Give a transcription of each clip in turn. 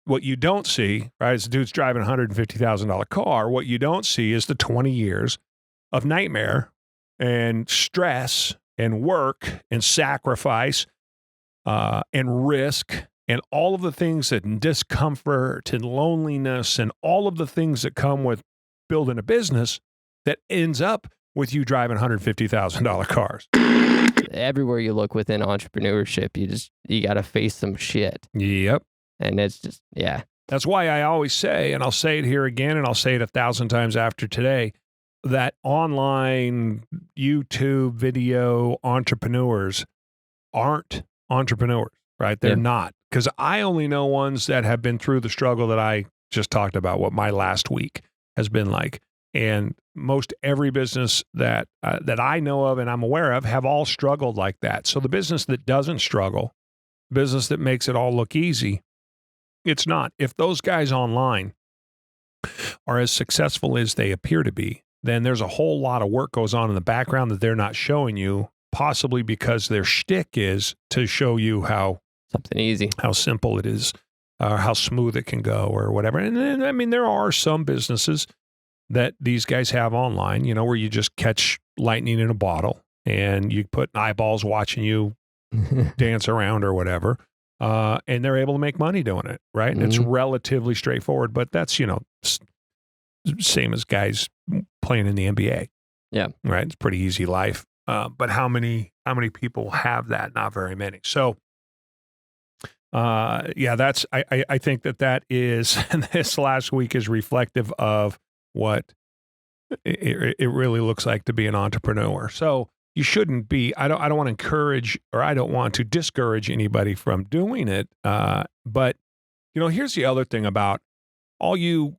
what you don't see, right, is the dude's driving a $150,000 car. What you don't see is the 20 years of nightmare and stress and work and sacrifice and risk and all of the things that discomfort and loneliness and all of the things that come with building a business that ends up with you driving $150,000 cars. Everywhere you look within entrepreneurship, you got to face some shit. Yep. And it's just, yeah. That's why I always say, and I'll say it here again, and I'll say it 1,000 times after today, that online YouTube video entrepreneurs aren't entrepreneurs, right? They're not. Because I only know ones that have been through the struggle that I just talked about, what my last week has been like. And most every business that I know of and I'm aware of have all struggled like that. So the business that doesn't struggle, business that makes it all look easy, it's not. If those guys online are as successful as they appear to be, then there's a whole lot of work goes on in the background that they're not showing you, possibly because their shtick is to show you how something easy, how simple it is, or how smooth it can go, or whatever. And then, I mean, there are some businesses that these guys have online, where you just catch lightning in a bottle and you put eyeballs watching you dance around or whatever. And they're able to make money doing it, right? And it's relatively straightforward, but that's, same as guys playing in the NBA. Yeah. Right? It's a pretty easy life. But how many people have that? Not very many. So, that's, I think that is, this last week is reflective of what it really looks like to be an entrepreneur. So you shouldn't be, I don't want to encourage, or I don't want to discourage anybody from doing it. But here's the other thing about all you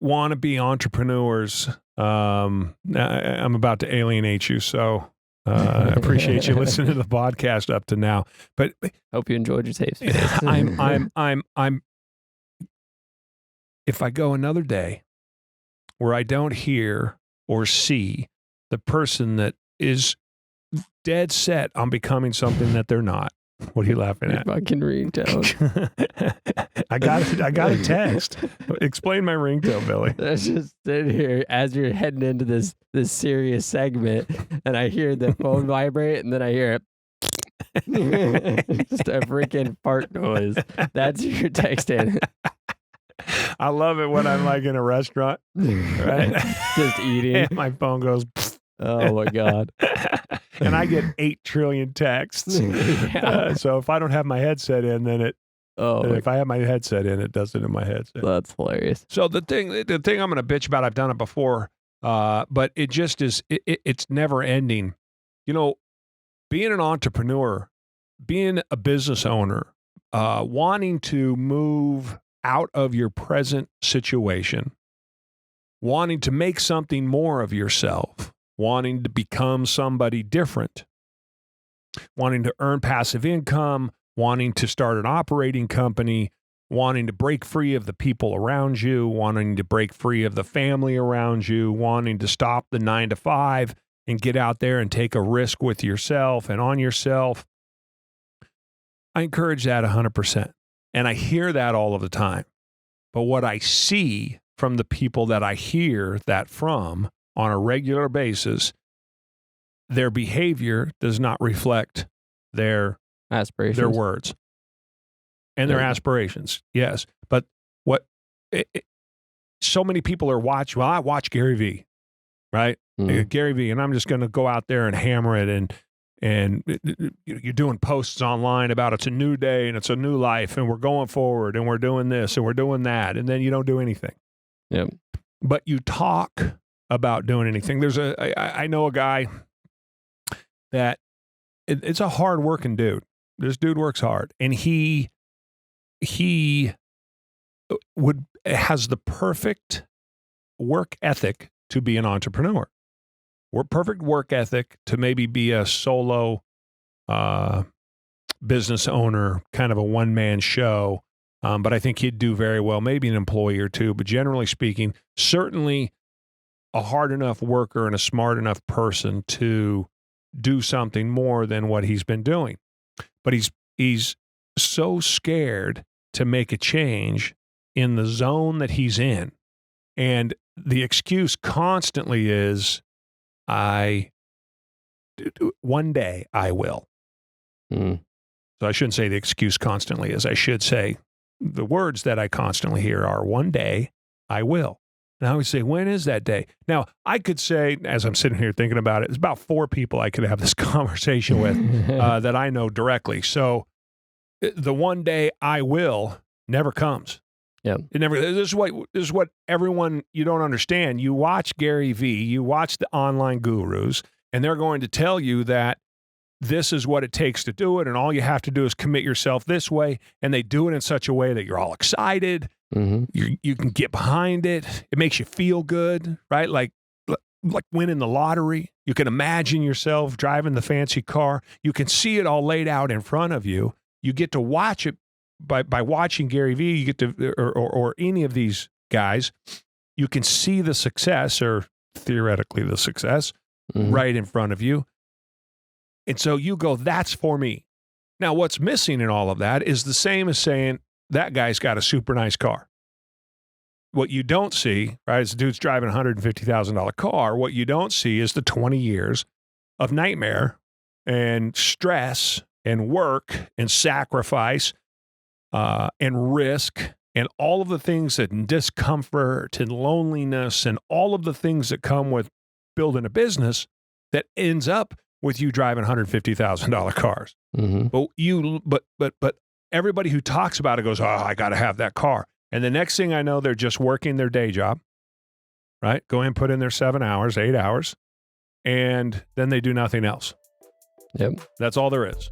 wannabe entrepreneurs. I'm about to alienate you. So, I appreciate you listening to the podcast up to now, but hope you enjoyed your taste. I'm if I go another day where I don't hear or see the person that is dead set on becoming something that they're not. What are you laughing at? Fucking ringtone. I got a text. Explain my ringtone, Billy. I was just sitting here as you're heading into this serious segment, and I hear the phone vibrate, and then I hear it. Just a freaking fart noise. That's your text in. I love it when I'm like in a restaurant, right? Just eating. And my phone goes. Oh my God. And I get 8 trillion texts. So if I don't have my headset in, then it. And if I have my headset in, it does it in my headset. That's hilarious. So the thing I'm going to bitch about, I've done it before, but it just is. It's never ending. Being an entrepreneur, being a business owner, wanting to move out of your present situation, wanting to make something more of yourself, wanting to become somebody different, wanting to earn passive income, wanting to start an operating company, wanting to break free of the people around you, wanting to break free of the family around you, wanting to stop the 9-to-5 and get out there and take a risk with yourself and on yourself. I encourage that 100%. And I hear that all of the time. But what I see from the people that I hear that from on a regular basis, their behavior does not reflect their aspirations, their words, and their aspirations. Yes. But so many people are watching. Well, I watch Gary Vee, right? Gary Vee, and I'm just going to go out there and hammer it. And you're doing posts online about it's a new day and it's a new life and we're going forward and we're doing this and we're doing that. And then you don't do anything. Yep. But you talk about doing anything. I know a guy that it's a hard working dude. This dude works hard, and he has the perfect work ethic to be an entrepreneur. Perfect work ethic to maybe be a solo business owner, kind of a one-man show. But I think he'd do very well, maybe an employee or two. But generally speaking, certainly a hard enough worker and a smart enough person to do something more than what he's been doing. But he's so scared to make a change in the zone that he's in. And the excuse constantly is, one day I will. Mm. So I shouldn't say the excuse constantly is. I should say the words that I constantly hear are, one day I will. And I always say, when is that day? Now, I could say, as I'm sitting here thinking about it, it's about 4 people I could have this conversation with that I know directly. So the one day I will never comes. Yeah. It never. This is what everyone, you don't understand. You watch Gary Vee, you watch the online gurus, and they're going to tell you that this is what it takes to do it, and all you have to do is commit yourself this way, and they do it in such a way that you're all excited. Mm-hmm. You can get behind it. It makes you feel good, right? Like winning the lottery. You can imagine yourself driving the fancy car. You can see it all laid out in front of you. You get to watch it by watching Gary Vee. You get to, or any of these guys, you can see the success, or theoretically the success, right in front of you. And so you go, that's for me. Now, what's missing in all of that is the same as saying, that guy's got a super nice car. What you don't see, right, is the dude's driving a $150,000 car. What you don't see is the 20 years of nightmare and stress and work and sacrifice and risk and all of the things that discomfort and loneliness and all of the things that come with building a business that ends up with you driving $150,000 cars. Mm-hmm. But everybody who talks about it goes, oh, I got to have that car. And the next thing I know, they're just working their day job, right? Go in, put in their 7 hours, 8 hours, and then they do nothing else. Yep. That's all there is.